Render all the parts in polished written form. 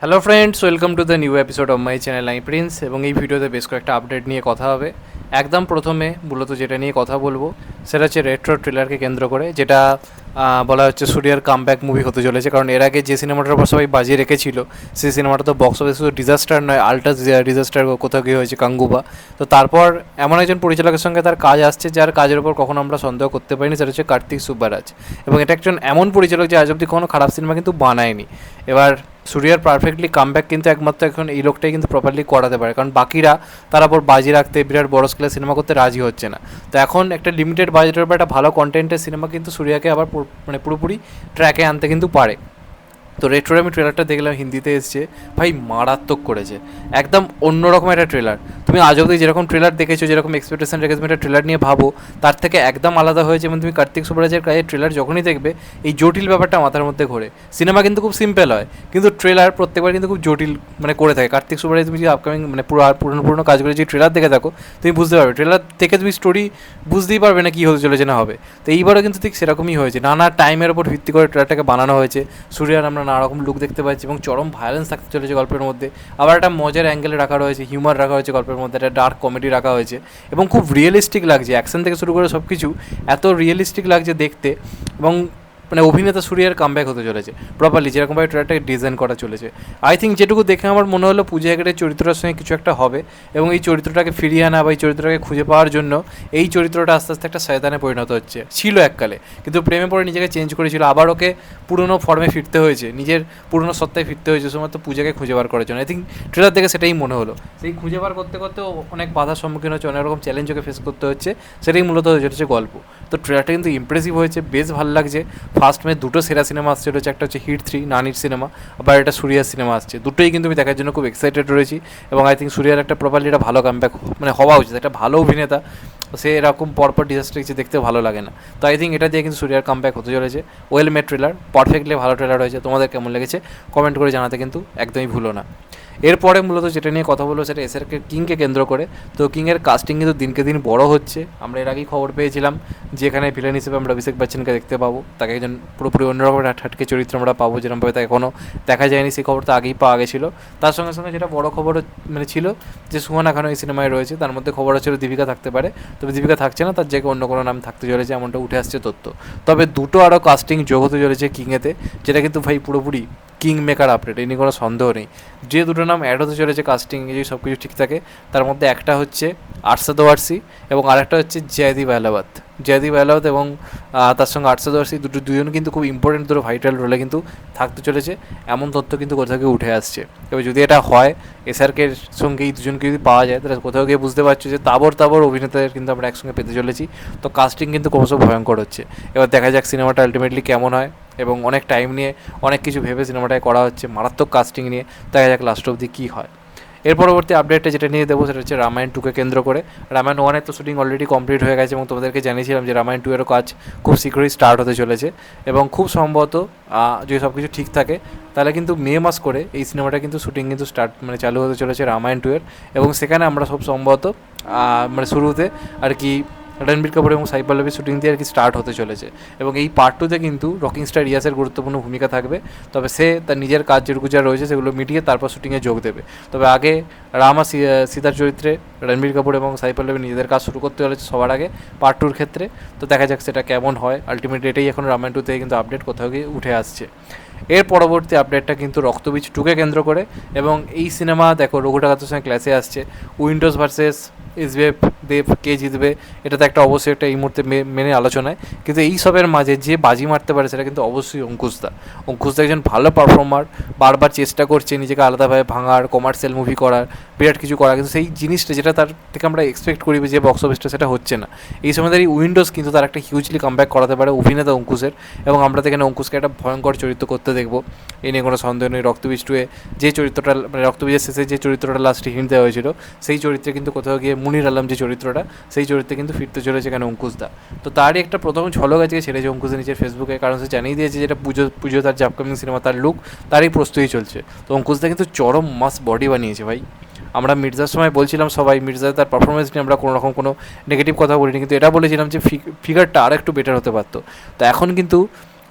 Hello friends, welcome to the new episode of my channel I Prince. এবং এই ভিডিওতে বেশ কয়েকটা আপডেট নিয়ে কথা হবে। একদম প্রথমে মূলত যেটা নিয়ে কথা বলবো সেটা হচ্ছে রেট্রো ট্রেলারকে কেন্দ্র করে, যেটা বলা হচ্ছে সূর্যার কামব্যাক মুভি হতে চলেছে। কারণ এর আগে যে সিনেমাটার উপর সবাই বাজিয়ে রেখেছিল সেই সিনেমাটা তো বক্স অফিস শুধু ডিজাস্টার নয়, আল্ট্রা ডিজাস্টার কোথাও গিয়ে হয়েছে, কাঙ্গুবা। তো তারপর এমন একজন পরিচালকের সঙ্গে তার কাজ আসছে যার কাজের উপর কখনো আমরা সন্দেহ করতে পারিনি, সেটা হচ্ছে কার্তিক সুব্বারাজ। এবং এটা একজন এমন পরিচালক যে আজ অব্দি কোনো খারাপ সিনেমা কিন্তু বানায়নি। এবার সূর্যার পারফেক্টলি কামব্যাক কিন্তু একমাত্র এখন এই লোকটাই কিন্তু প্রপারলি করাতে পারে, কারণ বাকিরা তার উপর বাজি রাখতে বিরাট বড় স্কেলের সিনেমা করতে রাজি হচ্ছে না। তো এখন একটা লিমিটেড বাজেটের উপর একটা ভালো কন্টেন্টের সিনেমা কিন্তু সূর্যাকে আবার মানে পুরোপুরি ট্র্যাকে আনতে কিন্তু পারে। তো রেট্রোর আমি ট্রেলারটা দেখলাম, হিন্দিতে এসছে, ভাই মারাত্মক করেছে, একদম অন্যরকম একটা ট্রেলার। তুমি আজ অবধি যেরকম ট্রেলার দেখেছো, যেরকম এক্সপেকটেশন রেখে তুমি একটা ট্রেলার নিয়ে ভাবো, তার থেকে একদম আলাদা হয়েছে। এবং তুমি কার্তিক সুব্বারাজের কাজের ট্রেলার যখনই দেখবে এই জটিল ব্যাপারটা মাথার মধ্যে ঘোরে। সিনেমা কিন্তু খুব সিম্পল হয়, কিন্তু ট্রেলার প্রত্যেকবার কিন্তু খুব জটিল মানে করে থাকে কার্তিক সুব্বারাজ। তুমি যে আপকামিং মানে পুরনো কাজগুলো যে ট্রেলার দেখে থাকো, তুমি বুঝতে পারবে ট্রেলার থেকে তুমি স্টোরি বুঝতেই পারবে না কী হতে চলেছে না হবে। তো এইবারও কিন্তু ঠিক সেরকমই হয়েছে, নানা টাইমের ওপর ভিত্তি করে ট্রেলারটাকে বানানো হয়েছে। সূর্যার আমরা নানা রকম লুক দেখতে পাচ্ছি এবং চরম ভায়োলেন্স থাকতে চলেছে গল্পের মধ্যে। আবার একটা মজার অ্যাঙ্গেলে রাখা রয়েছে, হিউমার রাখা হয়েছে গল্পের মধ্যে, একটা ডার্ক কমেডি রাখা হয়েছে এবং খুব রিয়েলিস্টিক লাগছে। অ্যাকশন থেকে শুরু করে সব কিছু এত রিয়েলিস্টিক লাগছে দেখতে। এবং মানে অভিনেতা সূর্যার কামব্যাক হতে চলেছে প্রপারলি, যেরকমভাবে ট্রেলারটাকে ডিজাইন করা চলেছে। আই থিঙ্ক যেটুকু দেখে আমার মনে হলো পূজা হেগড়ের চরিত্রটার সঙ্গে কিছু একটা হবে এবং এই চরিত্রটাকে ফিরিয়ে আনা বা এই চরিত্রটাকে খুঁজে পাওয়ার জন্য এই চরিত্রটা আস্তে আস্তে একটা শয়তানে পরিণত হচ্ছে। ছিল এককালে, কিন্তু প্রেমে পড়ে নিজেকে চেঞ্জ করেছিল, আবার ওকে পুরনো ফর্মে ফিরতে হয়েছে, নিজের পুরনো সত্তায় ফিরতে হয়েছে শুধুমাত্র পূজাকে খুঁজে বার করার জন্য। আই থিঙ্ক ট্রেলার দেখে সেটাই মনে হলো। সেই খুঁজে বার করতে করতে অনেক বাধার সম্মুখীন হচ্ছে, অনেক রকম চ্যালেঞ্জ ওকে ফেস করতে হচ্ছে, সেটাই মূলত হচ্ছে গল্প। তো ট্রেলারটা কিন্তু ইমপ্রেসিভ হয়েছে, বেশ ভালো লাগছে। ফার্স্ট মে দুটো সেরা সিনেমা আসছে, এটা হচ্ছে একটা হচ্ছে হিট 3 নানির সিনেমা, আবার এটা সূর্যার সিনেমা আসছে। দুটোই কিন্তু আমি দেখার জন্য খুব এক্সাইটেড রয়েছি। এবং আই থিঙ্ক সূর্যার একটা প্রপারলি একটা ভালো কামব্যাক মানে হওয়া উচিত। একটা ভালো অভিনেতা সে এরকম পরপর ডিজাস্টার কিছু দেখতে ভালো লাগে না। তো আই থিঙ্ক এটা দিয়ে কিন্তু সূর্যার কামব্যাক হতে চলেছে। ওয়েল মেড ট্রেলার, পারফেক্টলি ভালো ট্রেলার হয়েছে। তোমাদের কেমন লেগেছে কমেন্ট করে জানাতে কিন্তু একদমই ভুলো না। এরপরে মূলত যেটা নিয়ে কথা বলবো সেটা এসআরকে কিংকে কেন্দ্র করে। তো কিংয়ের কাস্টিং কিন্তু দিনকে দিন বড় হচ্ছে। আমরা এর আগেই খবর পেয়েছিলাম যেখানে ভিলেন হিসেবে আমরা অভিষেক বচ্চনকে দেখতে পাবো, তাকে একজন পুরোপুরি অন্যরকম হাটকে চরিত্র আমরা পাবো, যেরকমভাবে তাকে এখনও দেখা যায়নি। সেই খবর তো আগেই পাওয়া গেছিলো। তার সঙ্গে সঙ্গে যেটা বড় খবর মানে ছিল যে সুহানা খানও এই সিনেমায় রয়েছে। তার মধ্যে খবর ছিল দীপিকা থাকতে পারে, তবে দীপিকা থাকছে না, তার জায়গায় অন্য কোনো নাম থাকতে চলেছে, এমনটা উঠে আসছে তথ্য। তবে দুটো আরও কাস্টিং যোগ হতে চলেছে কিংয়েতে, যেটা কিন্তু ভাই পুরোপুরি কিং মেকার আপডেট, এই নিয়ে কোনো সন্দেহ নেই। যে দুটো নাম অ্যাড হতে চলেছে কাস্টিং যদি সব কিছু ঠিক থাকে, তার মধ্যে একটা হচ্ছে আরশাদ ওয়ারসি এবং আরেকটা হচ্ছে জয়দীপ আহলাওয়াত এবং তার সঙ্গে আরশাদ ওয়ারসি দুজন কিন্তু খুব ইম্পর্টেন্ট দুটো ভাইটাল রোলে কিন্তু থাকতে চলেছে, এমন তথ্য কিন্তু কোথাও গিয়ে উঠে আসছে। এবার যদি এটা হয়, এসআরকে সঙ্গে এই দুজনকে যদি পাওয়া যায়, তাহলে কোথাও গিয়ে বুঝতে পারছো যে তাবর অভিনেতাদের কিন্তু আমরা একসঙ্গে পেতে চলেছি। তো কাস্টিং কিন্তু ক্রমশ ভয়ঙ্কর হচ্ছে। এবার দেখা যাক সিনেমাটা আলটিমেটলি কেমন হয়। এবং অনেক টাইম নিয়ে অনেক কিছু ভেবে সিনেমাটায় করা হচ্ছে, মারাত্মক কাস্টিং নিয়ে। দেখা যাক লাস্ট অবধি কী হয়। এর পরবর্তী আপডেটটা যেটা নিয়ে দেবো সেটা হচ্ছে রামায়ণ 2কে কেন্দ্র করে। রামায়ণ 1-এর তো শুটিং অলরেডি কমপ্লিট হয়ে গেছে এবং তোমাদেরকে জানিয়েছিলাম যে রামায়ণ 2-এরও কাজ খুব শীঘ্রই স্টার্ট হতে চলেছে। এবং খুব সম্ভবত যদি সব কিছু ঠিক থাকে তাহলে কিন্তু মে মাস করে এই সিনেমাটা কিন্তু শুটিং কিন্তু মানে চালু হতে চলেছে রামায়ণ 2-এর। এবং সেখানে আমরা সব সম্ভবত মানে শুরুতে আর কি রণবীর কাপুর এবং সাই পল্লবীর শুটিং দিয়ে আর কি স্টার্ট হতে চলেছে। এবং এই পার্ট 2-তে কিন্তু রকিং স্টার রিয়াসের গুরুত্বপূর্ণ ভূমিকা থাকবে। তবে সে তার নিজের কাজ যেটুকু যা রয়েছে সেগুলো মিটিয়ে তারপর শুটিংয়ে যোগ দেবে। তবে আগে রাম আর সীতার চরিত্রে রণবীর কাপুর এবং সাই পল্লবী নিজেদের কাজ শুরু করতে চলেছে সবার আগে পার্ট 2-র ক্ষেত্রে। তো দেখা যাক সেটা কেমন হয়। আলটিমেটলি এটাই এখন রামায়ণ 2 থেকে কিন্তু আপডেট কোথাও গিয়ে উঠে আসছে। এর পরবর্তী আপডেটটা কিন্তু রক্তবীজ 2-কে কেন্দ্র করে। এবং এই সিনেমা দেখো রঘু ঠাকুরের সঙ্গে ক্লাসে আসছে, উইন্ডোজ ভার্সেস এসবিএফ দেব কে জিতবে, এটা তো একটা অবশ্যই একটা এই মুহূর্তে মেনে আলোচনায়। কিন্তু এই সবের মাঝে যে বাজি মারতে পারে সেটা কিন্তু অবশ্যই অঙ্কুশদা একজন ভালো পারফর্মার, বারবার চেষ্টা করছে নিজেকে আলাদাভাবে ভাঙার, কমার্শিয়াল মুভি করার, বিরাট কিছু করার, কিন্তু সেই জিনিসটা যেটা তার থেকে আমরা এক্সপেক্ট করি যে বক্স অফিসটা, সেটা হচ্ছে না। এই সময় এই উইন্ডোজ কিন্তু তার একটা হিউজলি কামব্যাক করাতে পারে অভিনেতা অঙ্কুশের। এবং আমরা এখানে অঙ্কুশকে একটা ভয়ঙ্কর চরিত্র করতে দেখবো, এই নিয়ে কোনো সন্দেহ নেই। রক্তবীজ 2-এ যে চরিত্রটা মানে রক্তবীজের শেষে যে চরিত্রটা লাস্টে হিন্ট দেওয়া হয়েছিল, সেই চরিত্রে কিন্তু কোথাও গিয়ে মুনির আলম যে চরিত্রটা, সেই চরিত্রে কিন্তু ফিরতে চলেছে এখানে অঙ্কুশদা। তো তারই একটা প্রথম ঝলক আজকে ছেড়েছে অঙ্কুশের নিজের ফেসবুকে, কারণ সে জানিয়ে দিয়েছে যেটা পুজো তার যে আপকামিং সিনেমা, তার লুক তারই প্রস্তুতি চলছে। তো অঙ্কুশদা কিন্তু চরম মাস বডি বানিয়েছে ভাই। আমরা মির্জার সময় বলছিলাম সবাই, মির্জা তার পারফরমেন্স নিয়ে আমরা কোনো রকম কোনো নেগেটিভ কথা বলিনি, কিন্তু এটা বলেছিলাম যে ফিগারটা আর একটু বেটার হতে পারতো। তো এখন কিন্তু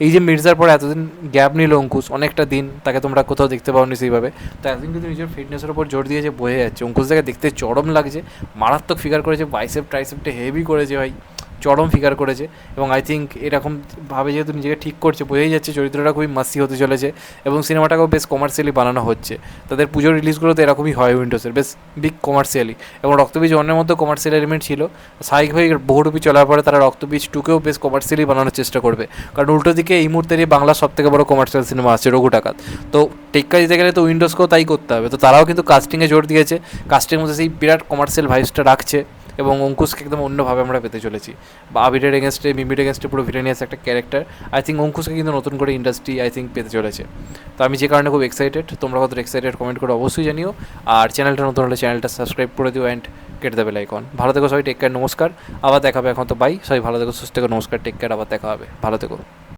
এই যে মির্জার পর এতদিন গ্যাপ নিল অঙ্কুশ, অনেকটা দিন তাকে তোমরা কোথাও দেখতে পাওনি সেইভাবে, তো এতদিন কিন্তু নিজের ফিটনেসের উপর জোর দিয়ে যে বোঝা যাচ্ছে অঙ্কুশ থেকে দেখতে চরম লাগছে, মারাত্মক ফিগার করেছে, বাইসেপ ট্রাইসেপটা হেভি করেছে ভাই, চরম ফিগার করেছে। এবং আই থিঙ্ক এরকমভাবে যেহেতু নিজেকে ঠিক করছে, বোঝাই যাচ্ছে চরিত্রটা খুবই মাসি হতে চলেছে এবং সিনেমাটাকেও বেশ কমার্শিয়ালি বানানো হচ্ছে। তাদের পুজোর রিলিজগুলোতে এরকমই হয় উইন্ডোজের, বেশ বিগ কমার্শিয়ালি, এবং রক্তবীজ অন্যের মধ্যে কমার্শিয়াল এলিমেন্ট ছিল, স্বাভাবিকভাবে বহুরূপী চলার পরে তারা রক্তবীজ টুকেও বেশ কমার্শিয়ালি বানানোর চেষ্টা করবে, কারণ উল্টো দিকে এই মুহূর্তেরই বাংলার সবথেকে বড় কমার্শিয়াল সিনেমা আছে রঘু ডাকাত। তো টেক্কা দিতে গেলে তো উইন্ডোজকেও তাই করতে হবে, তো তারাও কিন্তু কাস্টিংয়ে জোর দিয়েছে, কাস্টিংয়ের মধ্যে সেই বিরাট কমার্শিয়াল ভাইসটা রাখছে এবং অঙ্কুশকে একদম অন্যভাবে আমরা পেতে চলেছি। বা আবিরের এগেনস্টে, মিমির এগেনস্টে পুরো ভিলেনিয়াস একটা ক্যারেক্টার, আই থিঙ্ক অঙ্কুশকে কিন্তু নতুন করে ইন্ডাস্ট্রি আই থিঙ্ক পেতে চলেছে। তো আমি যে কারণে খুব এক্সাইটেড, তোমরা কত এক্সাইটেড কমেন্ট করে অবশ্যই জানিও, আর চ্যানেলটা নতুন হলে চ্যানেলটা সাবস্ক্রাইব করে দিও অ্যান্ড কেটে দেবে লাইকন। ভালো থেকো সবাই, টেক কেয়ার, নমস্কার, আবার দেখা হবে। এখন তো বাই, সবাই ভালো থেকো, সুস্থ থেকো, নমস্কার, টেক কেয়ার, আবার দেখা হবে, ভালো থেকো।